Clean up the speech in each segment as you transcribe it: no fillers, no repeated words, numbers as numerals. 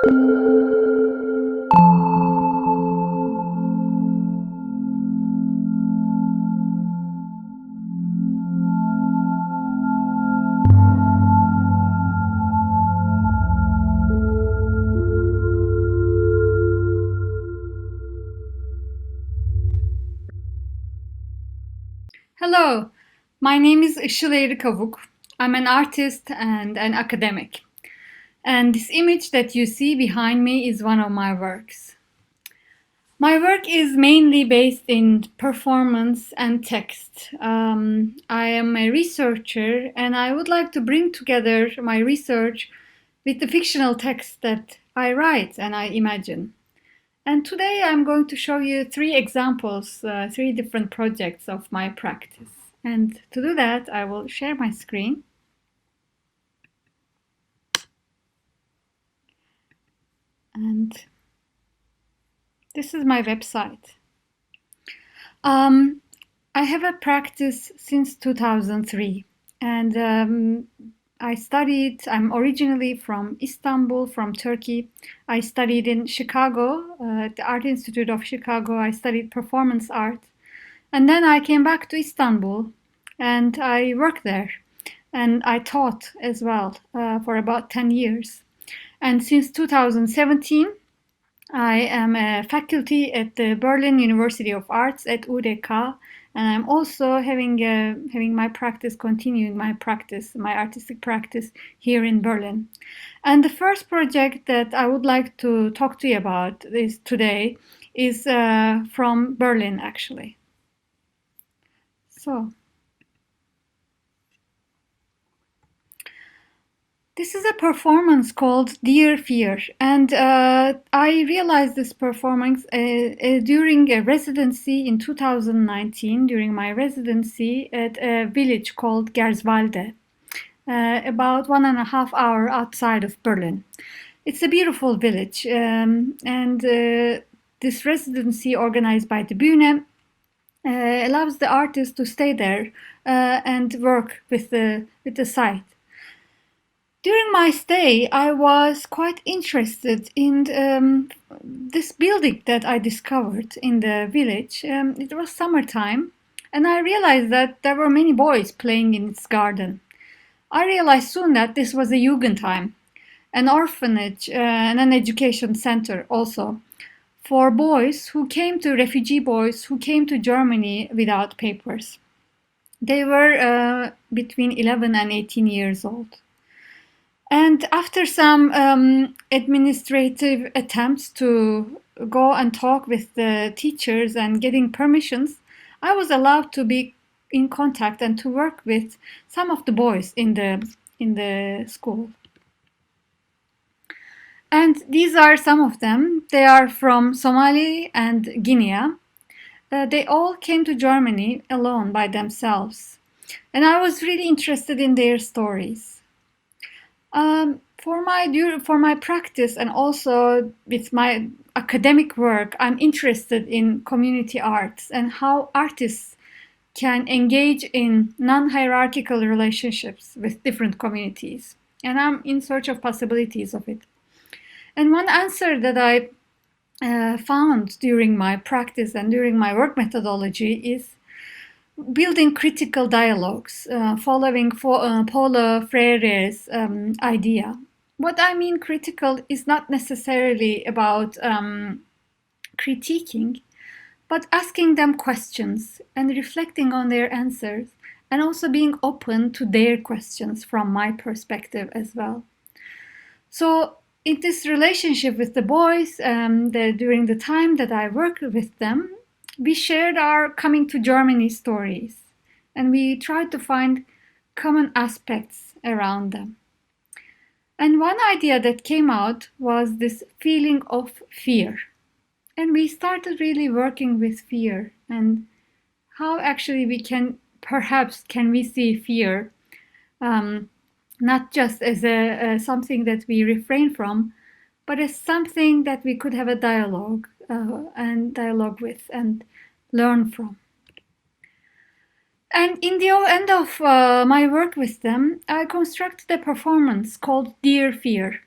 Hello, my name is Işıl Eğrikavuk. I'm an artist and an academic. And this image that you see behind me is one of my works. My work is mainly based in performance and text. I am a researcher and I would like to bring together my research with the fictional text that I write and I imagine. And today I'm going to show you three examples, three different projects of my practice. And to do that, I will share my screen. And this is my website. I have a practice since 2003. And I'm originally from Istanbul, from Turkey. I studied in Chicago, at the Art Institute of Chicago. I studied performance art. And then I came back to Istanbul and I worked there. And I taught as well for about 10 years. And since 2017, I am a faculty at the Berlin University of Arts at UDK, and I'm also having my practice, continuing my practice, my artistic practice here in Berlin. And the first project that I would like to talk to you about today is from Berlin, actually. So, this is a performance called Dear Fear, and I realized this performance during a residency in 2019, during my residency at a village called Gerswalde, about 1.5 hours outside of Berlin. It's a beautiful village, and this residency organized by the Bühne allows the artist to stay there and work with the site. During my stay, I was quite interested in this building that I discovered in the village. It was summertime, and I realized that there were many boys playing in its garden. I realized soon that this was a Jugendheim, an orphanage and an education center also for refugee boys who came to Germany without papers. They were between 11 and 18 years old. And after some administrative attempts to go and talk with the teachers and getting permissions, I was allowed to be in contact and to work with some of the boys in the school. And these are some of them. They are from Somalia and Guinea. They all came to Germany alone by themselves. And I was really interested in their stories. For my practice and also with my academic work, I'm interested in community arts and how artists can engage in non-hierarchical relationships with different communities. And I'm in search of possibilities of it. And one answer that I found during my practice and during my work methodology is building critical dialogues, following Paulo Freire's idea. What I mean critical is not necessarily about critiquing, but asking them questions and reflecting on their answers, and also being open to their questions from my perspective as well. So in this relationship with the boys, during the time that I worked with them, we shared our coming to Germany stories, and we tried to find common aspects around them. And one idea that came out was this feeling of fear. And we started really working with fear and how actually we can we see fear not just as something that we refrain from, but as something that we could have a dialogue with and learn from. And in the end of my work with them, I constructed a performance called Dear Fear.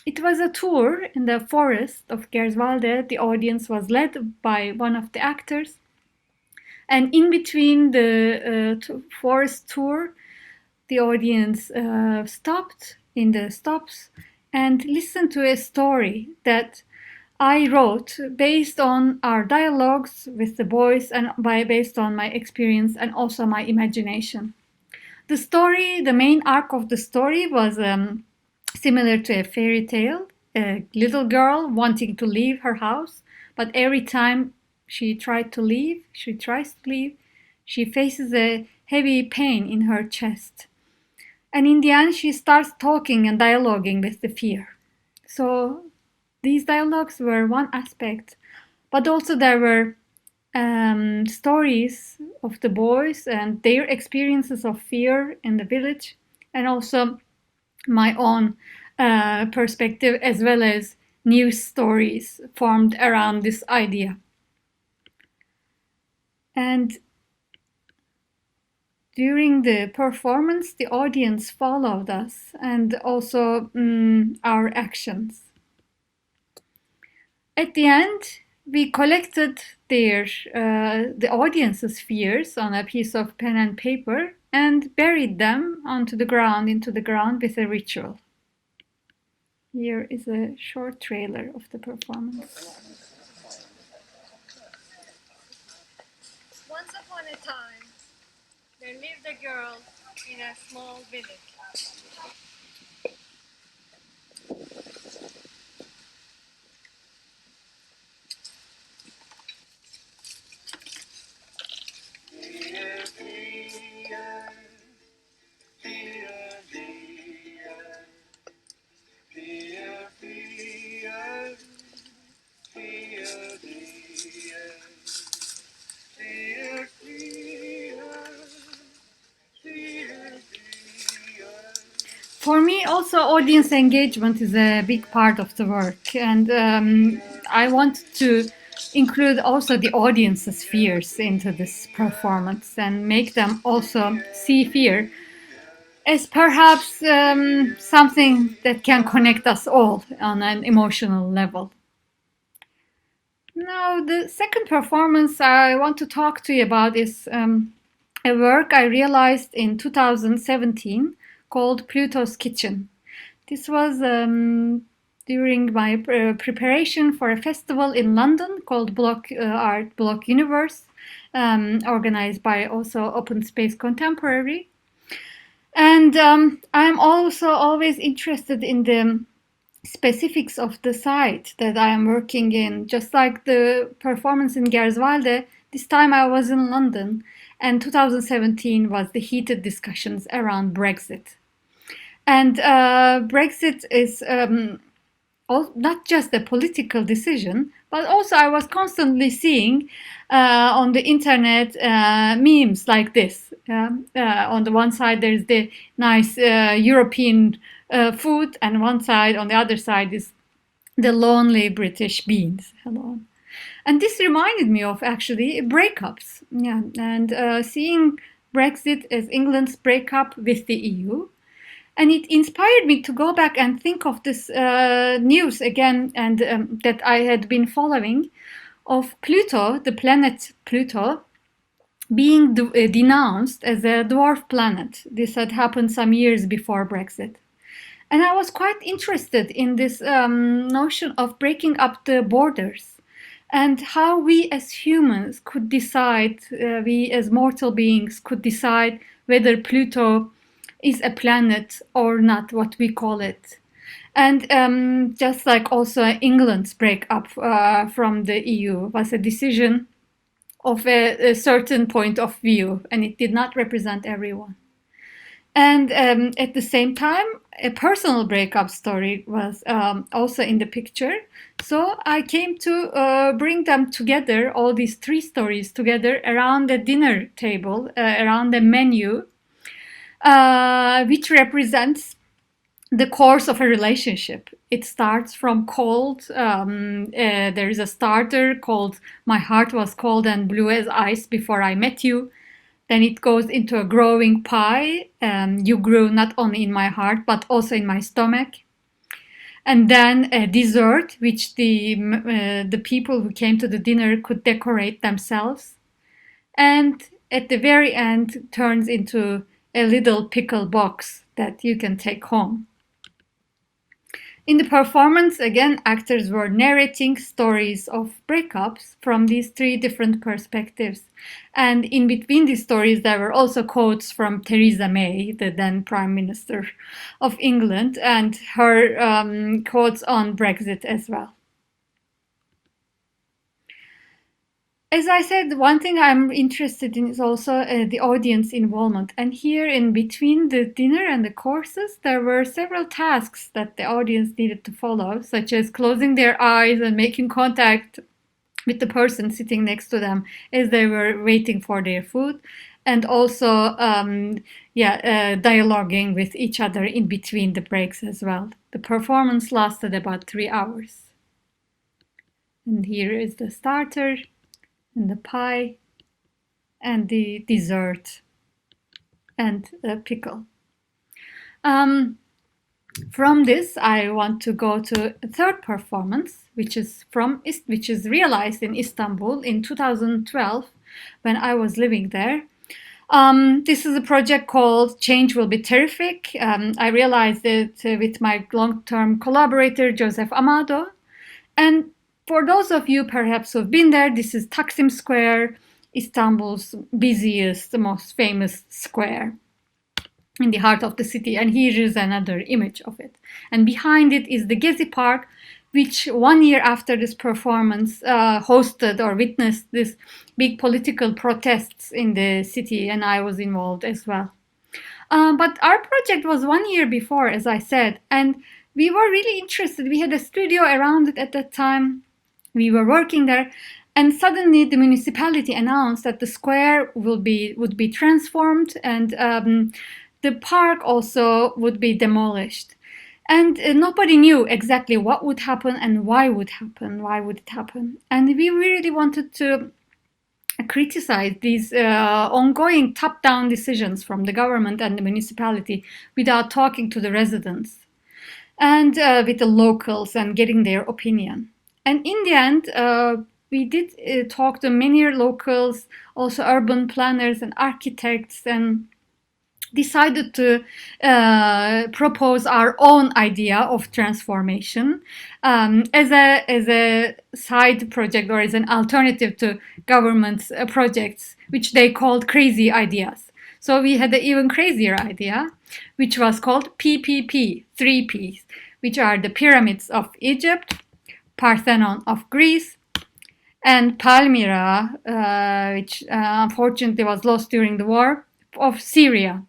It was a tour in the forest of Gerswalde. The audience was led by one of the actors. And in between the forest tour, the audience stopped in the stops and listened to a story that I wrote based on our dialogues with the boys and based on my experience and also my imagination. The story, the main arc of the story was similar to a fairy tale. A little girl wanting to leave her house, but every time she tries to leave, she faces a heavy pain in her chest. And in the end, she starts talking and dialoguing with the fear. So these dialogues were one aspect, but also there were stories of the boys and their experiences of fear in the village, and also my own perspective, as well as news stories formed around this idea. And during the performance, the audience followed us and also our actions. At the end, we collected the audience's fears on a piece of pen and paper and buried them into the ground with a ritual. Here is a short trailer of the performance. Once upon a time, there lived a girl in a small village. For me, also, audience engagement is a big part of the work, and I want to include also the audience's fears into this performance and make them also see fear as perhaps something that can connect us all on an emotional level. Now, the second performance I want to talk to you about is a work I realized in 2017 called Pluto's Kitchen. This was during my preparation for a festival in London called Art Block Universe, organized by also Open Space Contemporary. And I'm also always interested in the specifics of the site that I am working in. Just like the performance in Gerswalde, this time I was in London, and 2017 was the heated discussions around Brexit. And Brexit is not just a political decision, but also I was constantly seeing on the internet memes like this. On the one side, there's the nice European food, and on the other side is the lonely British beans. Hello. And this reminded me of actually breakups. Yeah, and seeing Brexit as England's breakup with the EU. And it inspired me to go back and think of this news again, and that I had been following of Pluto, the planet Pluto, being denounced as a dwarf planet. This had happened some years before Brexit. And I was quite interested in this notion of breaking up the borders and how we as humans could decide, we as mortal beings could decide whether Pluto is a planet or not, what we call it. And just like also England's breakup from the EU was a decision of a certain point of view, and it did not represent everyone. And at the same time, a personal breakup story was also in the picture. So I came to bring them together, all these three stories together around the dinner table, around the menu, which represents the course of a relationship. It starts from cold. There is a starter called "My heart was cold and blue as ice before I met you." Then it goes into a growing pie. You grew not only in my heart, but also in my stomach. and then a dessert, which the people who came to the dinner could decorate themselves, and at the very end turns into a little pickle box that you can take home. In the performance, again, actors were narrating stories of breakups from these three different perspectives. And in between these stories, there were also quotes from Theresa May, the then Prime Minister of England, and her quotes on Brexit as well. As I said, one thing I'm interested in is also the audience involvement. And here, in between the dinner and the courses, there were several tasks that the audience needed to follow, such as closing their eyes and making contact with the person sitting next to them as they were waiting for their food, and also dialoguing with each other in between the breaks as well. The performance lasted about 3 hours. And here is the starter, and the pie, and the dessert, and the pickle. From this, I want to go to a third performance, which is realized in Istanbul in 2012, when I was living there. This is a project called Change Will Be Terrific. I realized it with my long-term collaborator, Joseph Amado. And for those of you perhaps who've been there, this is Taksim Square, Istanbul's busiest, most famous square in the heart of the city. And here is another image of it. And behind it is the Gezi Park, which 1 year after this performance hosted or witnessed this big political protests in the city, and I was involved as well. But our project was 1 year before, as I said, and we were really interested. We had a studio around it at that time. We were working there, and suddenly the municipality announced that the square would be transformed, and the park also would be demolished. And nobody knew exactly what would happen and why would it happen. And we really wanted to criticize these ongoing top-down decisions from the government and the municipality without talking to the residents and with the locals and getting their opinion. And in the end, we did talk to many locals, also urban planners and architects, and decided to propose our own idea of transformation as a side project or as an alternative to government projects, which they called crazy ideas. So we had an even crazier idea, which was called PPP, 3Ps, which are the pyramids of Egypt, Parthenon of Greece, and Palmyra, which unfortunately was lost during the war, of Syria.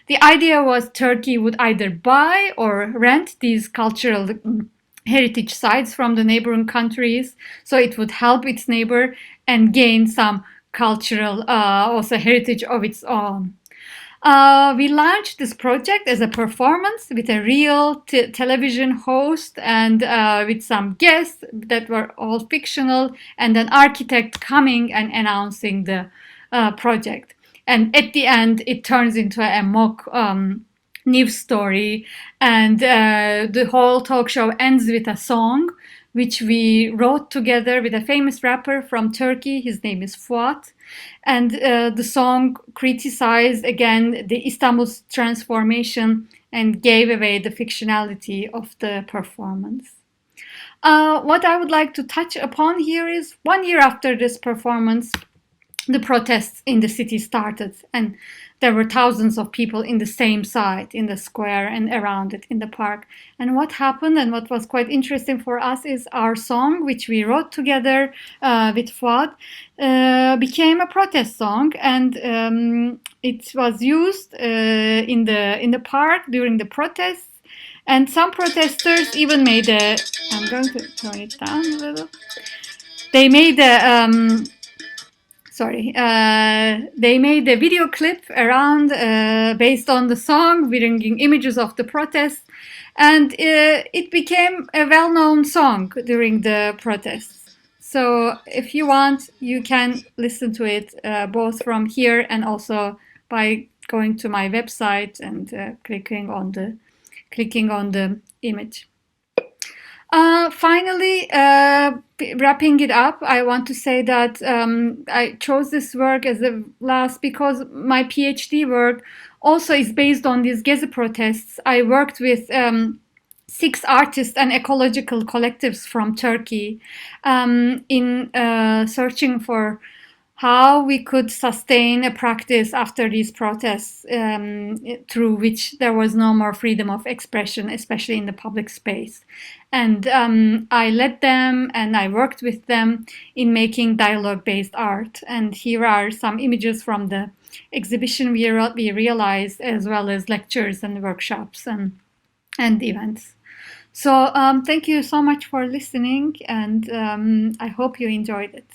The idea was Turkey would either buy or rent these cultural heritage sites from the neighboring countries, so it would help its neighbor and gain some cultural also heritage of its own. We launched this project as a performance with a real television host and with some guests that were all fictional, and an architect coming and announcing the project. And at the end, it turns into a mock news story, and the whole talk show ends with a song which we wrote together with a famous rapper from Turkey. His name is Fuat. And the song criticized again the Istanbul's transformation and gave away the fictionality of the performance. What I would like to touch upon here is 1 year after this performance, the protests in the city started, and there were thousands of people in the same site, in the square and around it, in the park. And what happened, and what was quite interesting for us, is our song, which we wrote together with Fuad, became a protest song, and it was used in the park during the protests. And some protesters even made a. I'm going to turn it down a little. They made a. They made a video clip around based on the song, bringing images of the protest, and it became a well-known song during the protests. So if you want, you can listen to it both from here and also by going to my website and clicking on the image. Finally, wrapping it up, I want to say that I chose this work as the last because my PhD work also is based on these Gezi protests. I worked with 6 artists and ecological collectives from Turkey in searching for how we could sustain a practice after these protests, through which there was no more freedom of expression, especially in the public space. And I led them and I worked with them in making dialogue-based art. And here are some images from the exhibition we realized, as well as lectures and workshops and events. So thank you so much for listening, and I hope you enjoyed it.